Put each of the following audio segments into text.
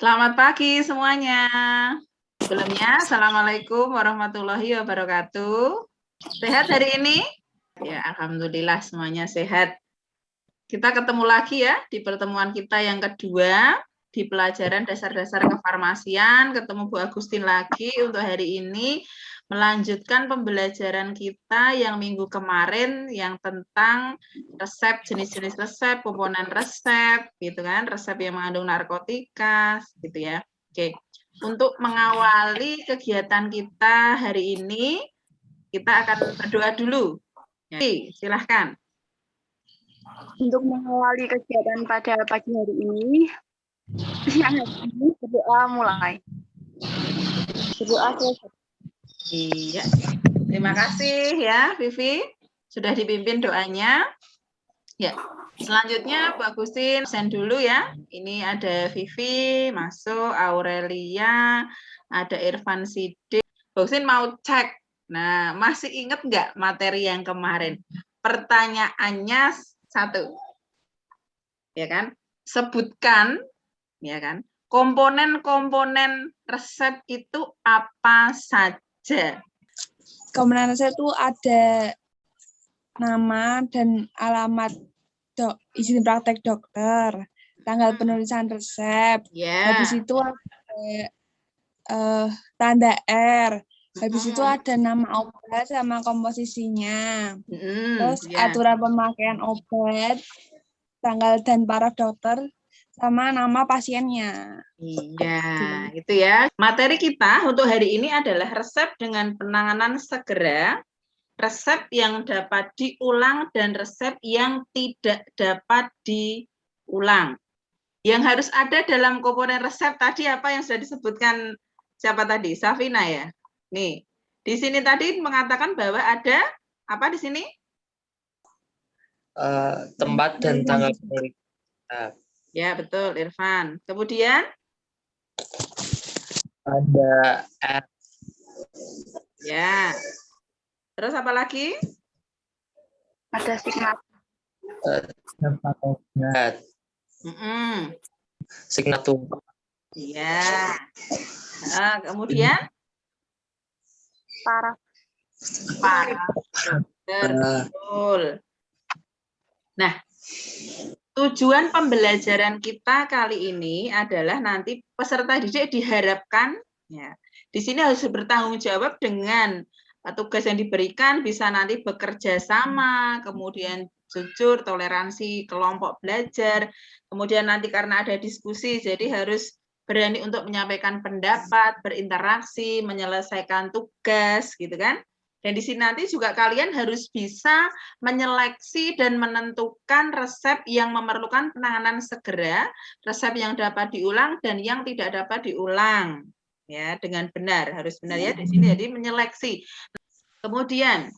Selamat pagi semuanya. Sebelumnya, Assalamualaikum warahmatullahi wabarakatuh. Sehat hari ini? Ya, Alhamdulillah semuanya sehat. Kita ketemu lagi ya di pertemuan kita yang kedua di pelajaran dasar-dasar kefarmasian. Ketemu Bu Agustin lagi untuk hari ini melanjutkan pembelajaran kita yang minggu kemarin yang tentang resep, jenis-jenis resep, komponen resep, gitu kan, resep yang mengandung narkotika, gitu ya. Oke, untuk mengawali kegiatan kita hari ini, kita akan berdoa dulu. Silahkan. Untuk mengawali kegiatan pada pagi hari ini, berdoa mulai. Berdoa selesai. Iya, terima kasih ya Vivi, sudah dipimpin doanya. Ya, selanjutnya Bu Agustin send dulu ya. Ini ada Vivi masuk, Aurelia, ada Irfan Sidik. Bu Agustin mau cek. Nah, masih ingat nggak materi yang kemarin? Pertanyaannya satu, ya kan? Sebutkan, ya kan? Komponen-komponen resep itu apa saja? Komponen resep itu ada nama dan alamat izin praktek dokter, tanggal penulisan resep, habis itu ada tanda R, habis itu ada nama obat sama komposisinya, terus aturan pemakaian obat, tanggal dan para dokter, sama nama pasiennya. Iya, gitu ya. Materi kita untuk hari ini adalah resep dengan penanganan segera, resep yang dapat diulang, dan resep yang tidak dapat diulang. Yang harus ada dalam komponen resep tadi apa yang sudah disebutkan siapa tadi? Safina ya? Nih, di sini tadi mengatakan bahwa ada apa di sini? Tempat dan tanggal pemeriksaan. Ya, betul, Irfan. Kemudian? Ada R. Ya. Terus apa lagi? Ada signatur. Obat. Signatur. Iya. Kemudian? Para. Betul. Nah, tujuan pembelajaran kita kali ini adalah nanti peserta didik diharapkan, ya, di sini harus bertanggung jawab dengan tugas yang diberikan, bisa nanti bekerja sama, kemudian jujur, toleransi kelompok belajar, kemudian nanti karena ada diskusi, jadi harus berani untuk menyampaikan pendapat, berinteraksi, menyelesaikan tugas, gitu kan? Dan di sini nanti juga kalian harus bisa menyeleksi dan menentukan resep yang memerlukan penanganan segera, resep yang dapat diulang dan yang tidak dapat diulang. Ya, dengan benar, harus benar ya di sini. Jadi menyeleksi. Kemudian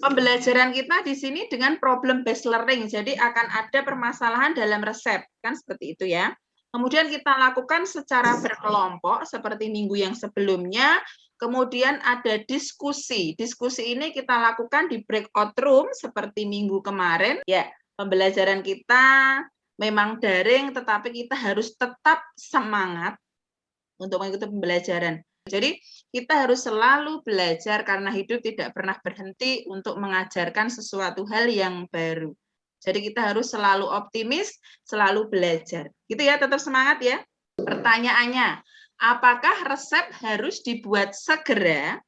pembelajaran kita di sini dengan problem based learning. Jadi akan ada permasalahan dalam resep, kan seperti itu ya. Kemudian kita lakukan secara berkelompok seperti minggu yang sebelumnya. Kemudian ada diskusi. Diskusi ini kita lakukan di breakout room seperti minggu kemarin. Ya, pembelajaran kita memang daring, tetapi kita harus tetap semangat untuk mengikuti pembelajaran. Jadi kita harus selalu belajar karena hidup tidak pernah berhenti untuk mengajarkan sesuatu hal yang baru. Jadi kita harus selalu optimis, selalu belajar. Gitu ya, tetap semangat ya. Pertanyaannya, apakah resep harus dibuat segera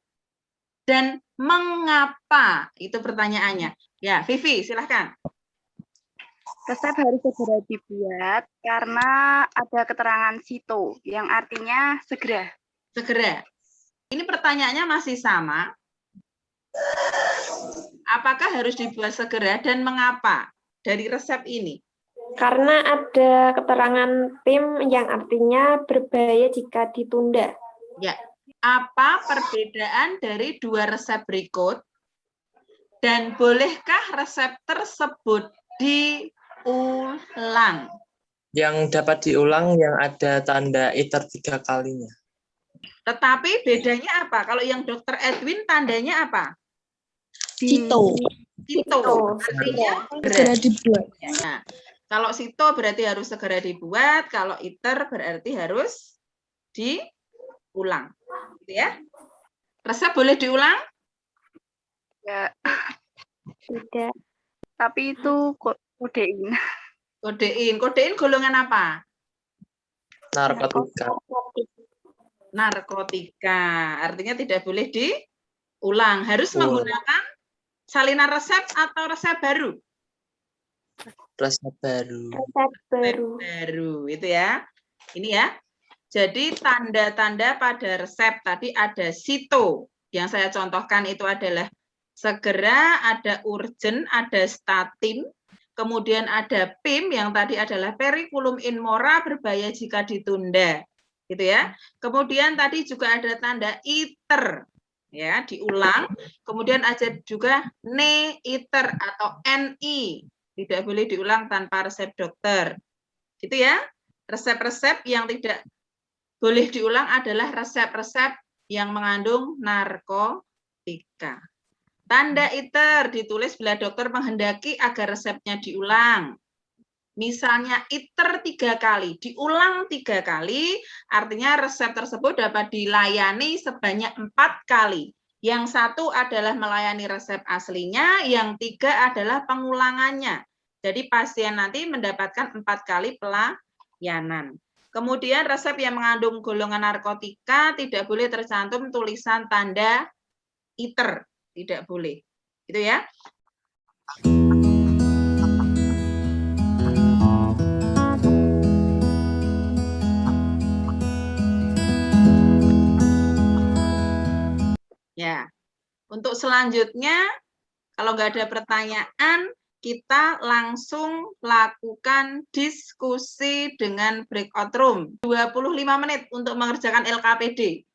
dan mengapa? Itu pertanyaannya. Ya, Vivi, silahkan. Resep harus segera dibuat karena ada keterangan SITO yang artinya segera. Segera. Ini pertanyaannya masih sama. Apakah harus dibuat segera dan mengapa dari resep ini? Karena ada keterangan tim yang artinya berbahaya jika ditunda. Ya. Apa perbedaan dari dua resep berikut? Dan bolehkah resep tersebut diulang? Yang dapat diulang yang ada tanda iter 3 kalinya. Tetapi bedanya apa? Kalau yang Dokter Edwin tandanya apa? SITO. SITO. Artinya segera dibuat. Nah, Kalau sito berarti harus segera dibuat, kalau iter berarti harus diulang. Gitu ya. Resep boleh diulang? Ya, Tidak. tapi itu kodein. Kodein golongan apa? Narkotika. Narkotika. Artinya tidak boleh diulang. Harus Ulang. menggunakan salinan resep atau resep baru? Resep baru. Resep baru. Baru, itu ya. Ini ya. Jadi tanda-tanda pada resep tadi ada sito. Yang saya contohkan itu adalah segera, ada urgent, ada statin, kemudian ada PIM yang tadi adalah periculum in mora, berbahaya jika ditunda. Gitu ya. Kemudian tadi juga ada tanda iter, ya, diulang. Kemudian ada juga ne iter atau NI, tidak boleh diulang tanpa resep dokter. Gitu ya. Resep-resep yang tidak boleh diulang adalah resep-resep yang mengandung narkotika. Tanda iter ditulis bila dokter menghendaki agar resepnya diulang. Misalnya iter 3 kali, diulang 3 kali, artinya resep tersebut dapat dilayani sebanyak 4 kali. Yang satu adalah melayani resep aslinya, yang 3 adalah pengulangannya. Jadi pasien nanti mendapatkan 4 kali pelayanan. Kemudian resep yang mengandung golongan narkotika tidak boleh tercantum tulisan tanda iter, tidak boleh. Gitu ya. Ya, untuk selanjutnya, kalau nggak ada pertanyaan, kita langsung lakukan diskusi dengan breakout room. 25 menit untuk mengerjakan LKPD.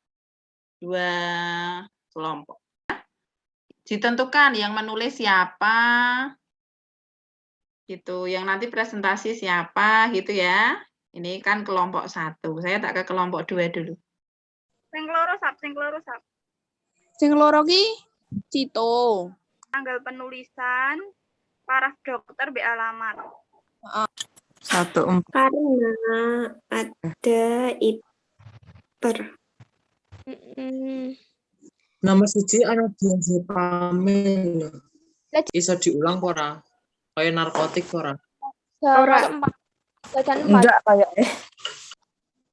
2 kelompok. Ditentukan yang menulis siapa, gitu. Yang nanti presentasi siapa, gitu ya. Ini kan kelompok 1. Saya tak ke kelompok 2 dulu. Sing loro sap. Sing loro ki Cito. Tanggal penulisan, paraf dokter be alamat. 14. Karena ada iter. Nomor 1 ana janji pamit. Iso diulang ora? Kayak narkotik ora? Ora. Enggak kayaknya.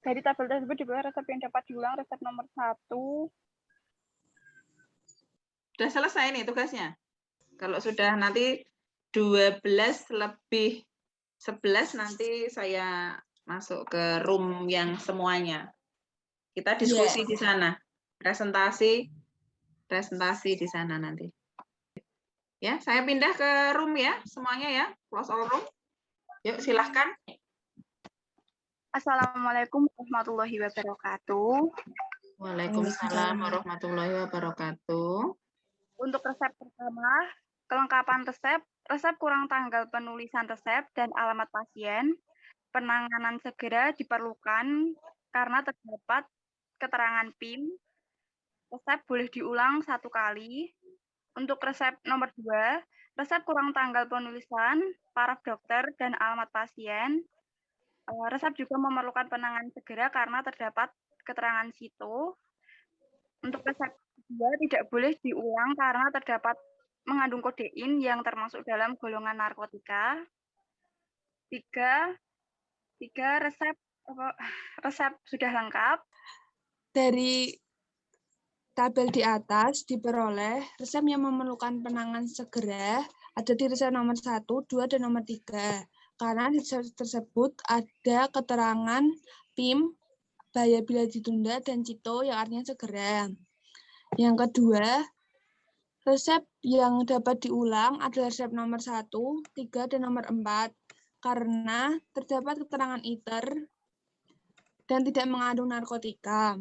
Dari tabel tersebut dibuat resep yang dapat diulang, resep nomor 1. Sudah selesai nih tugasnya. Kalau sudah nanti 12 lebih 11 nanti saya masuk ke room yang semuanya. Kita diskusi di sana. Presentasi di sana nanti. Ya, saya pindah ke room ya, semuanya ya. Close all room. Yuk, silahkan. Assalamualaikum warahmatullahi wabarakatuh. Waalaikumsalam warahmatullahi wabarakatuh. Untuk resep pertama, kelengkapan resep, resep kurang tanggal penulisan resep dan alamat pasien. Penanganan segera diperlukan karena terdapat keterangan PIM. Resep boleh diulang 1 kali. Untuk resep nomor 2, resep kurang tanggal penulisan, paraf dokter, dan alamat pasien. Resep juga memerlukan penanganan segera karena terdapat keterangan sito. Untuk resep 2 tidak boleh diulang karena terdapat mengandung kodein yang termasuk dalam golongan narkotika. 3 resep sudah lengkap. Dari tabel di atas diperoleh resep yang memerlukan penanganan segera ada di resep nomor 1, 2, dan nomor 3. Karena di resep tersebut ada keterangan PIM, bahaya bila ditunda, dan CITO yang artinya segera. Yang kedua, resep yang dapat diulang adalah resep nomor 1, 3, dan nomor 4. Karena terdapat keterangan iter dan tidak mengandung narkotika.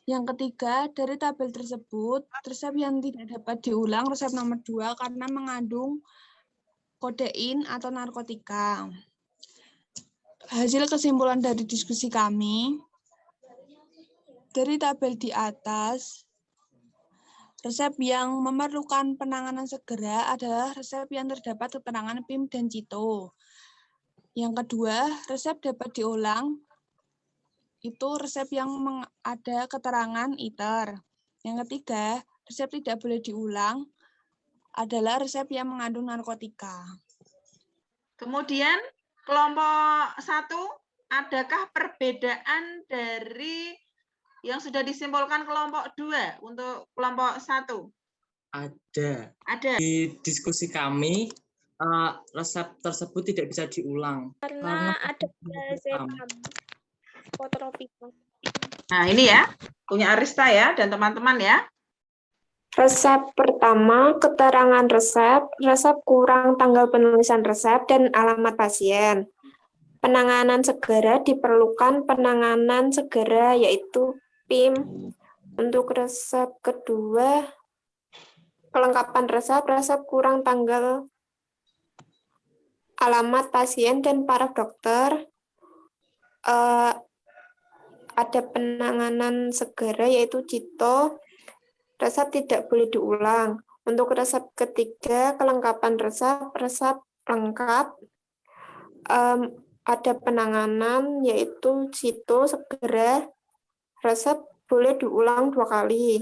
Yang ketiga, dari tabel tersebut, resep yang tidak dapat diulang resep nomor 2 karena mengandung kodein atau narkotika. Hasil kesimpulan dari diskusi kami, dari tabel di atas, resep yang memerlukan penanganan segera adalah resep yang terdapat keterangan PIM dan CITO. Yang kedua, resep dapat diulang. Itu resep yang ada keterangan ITER. Yang ketiga, resep tidak boleh diulang adalah resep yang mengandung narkotika. Kemudian kelompok 1, adakah perbedaan dari yang sudah disimpulkan kelompok 2 untuk kelompok 1? Ada. Ada. Di diskusi kami, resep tersebut tidak bisa diulang. Karena ada diazepam, psikotropika. Nah, ini ya, punya Arista ya, dan teman-teman ya. Resep pertama, keterangan resep, resep kurang tanggal penulisan resep, dan alamat pasien. Penanganan segera diperlukan penanganan segera, yaitu PIM. Untuk resep kedua, kelengkapan resep, resep kurang tanggal, alamat pasien, dan para dokter. Ada penanganan segera, yaitu CITO. Resep tidak boleh diulang. Untuk resep ketiga, kelengkapan resep, resep lengkap. Ada penanganan, yaitu CITO segera. Resep boleh diulang 2 kali.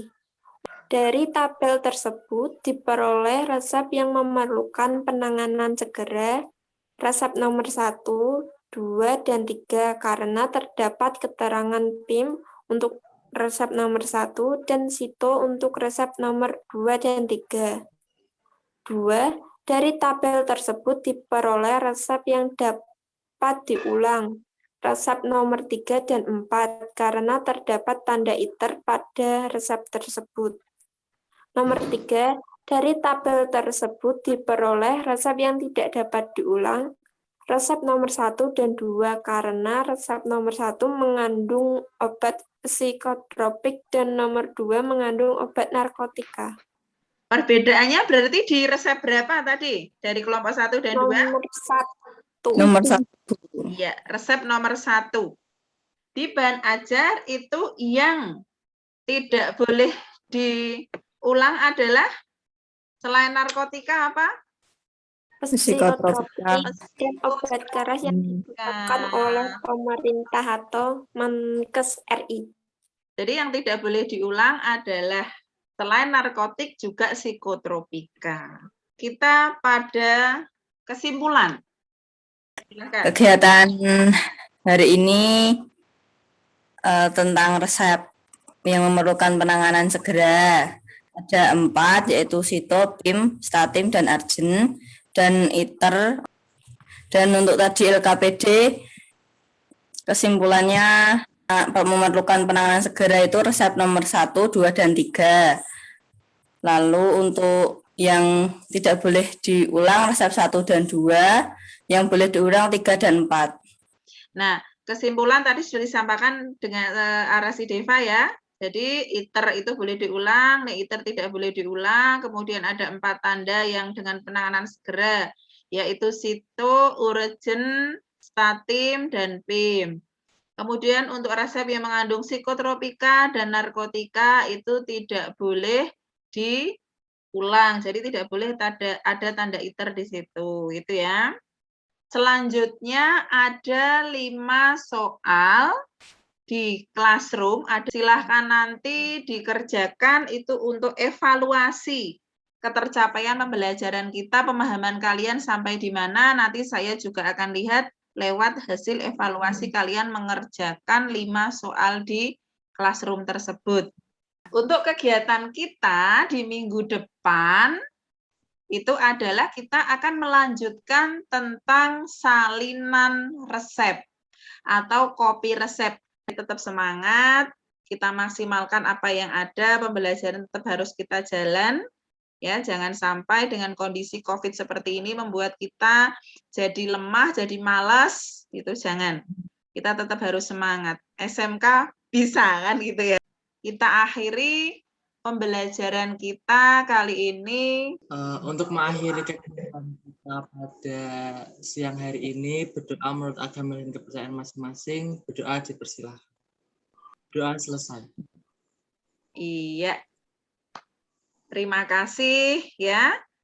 Dari tabel tersebut diperoleh resep yang memerlukan penanganan segera, resep nomor 1, 2, dan 3 karena terdapat keterangan PIM untuk resep nomor 1 dan CITO untuk resep nomor 2 dan 3. 2. Dari tabel tersebut diperoleh resep yang dapat diulang, resep nomor 3 dan 4 karena terdapat tanda ITER pada resep tersebut. Nomor 3, dari tabel tersebut diperoleh resep yang tidak dapat diulang, resep nomor 1 dan 2 karena resep nomor 1 mengandung obat psikotropik dan nomor 2 mengandung obat narkotika. Perbedaannya berarti di resep berapa tadi? Dari kelompok 1 dan 2? Nomor 1. Nomor 1. Iya, resep nomor 1. Di bahan ajar itu yang tidak boleh diulang adalah selain narkotika apa? Psikotropik dan obat keras yang ditetapkan oleh pemerintah atau Menkes RI. Jadi yang tidak boleh diulang adalah selain narkotik juga psikotropika. Kita pada kesimpulan. Silakan. Kegiatan hari ini tentang resep yang memerlukan penanganan segera. Ada 4, yaitu CITO, PIM, STATIM, dan ARGEN, dan ITER. Dan untuk tadi LKPD, kesimpulannya memerlukan penanganan segera itu resep nomor 1, 2, dan 3. Lalu untuk yang tidak boleh diulang resep 1 dan 2, yang boleh diulang 3 dan 4. Nah, kesimpulan tadi sudah disampaikan dengan Arasi Deva ya. Jadi ITER itu boleh diulang, ITER tidak boleh diulang, kemudian ada 4 tanda yang dengan penanganan segera, yaitu CITO, urgen, STATIM, dan PIM. Kemudian untuk resep yang mengandung psikotropika dan narkotika itu tidak boleh diulang, jadi tidak boleh ada tanda ITER di situ, itu ya. Selanjutnya ada 5 soal di classroom, silahkan nanti dikerjakan itu untuk evaluasi ketercapaian pembelajaran kita, pemahaman kalian sampai di mana, nanti saya juga akan lihat lewat hasil evaluasi kalian mengerjakan 5 soal di classroom tersebut. Untuk kegiatan kita di minggu depan, itu adalah kita akan melanjutkan tentang salinan resep atau copy resep. Tetap semangat, kita maksimalkan apa yang ada, pembelajaran tetap harus kita jalan, ya, jangan sampai dengan kondisi COVID seperti ini membuat kita jadi lemah, jadi malas, gitu, jangan. Kita tetap harus semangat. SMK bisa kan gitu ya. Kita akhiri pembelajaran kita kali ini. Untuk mengakhiri kegiatan kita pada siang hari ini, berdoa menurut agama dan kepercayaan masing-masing, berdoa dipersilahkan. Doa selesai. Iya. Terima kasih ya.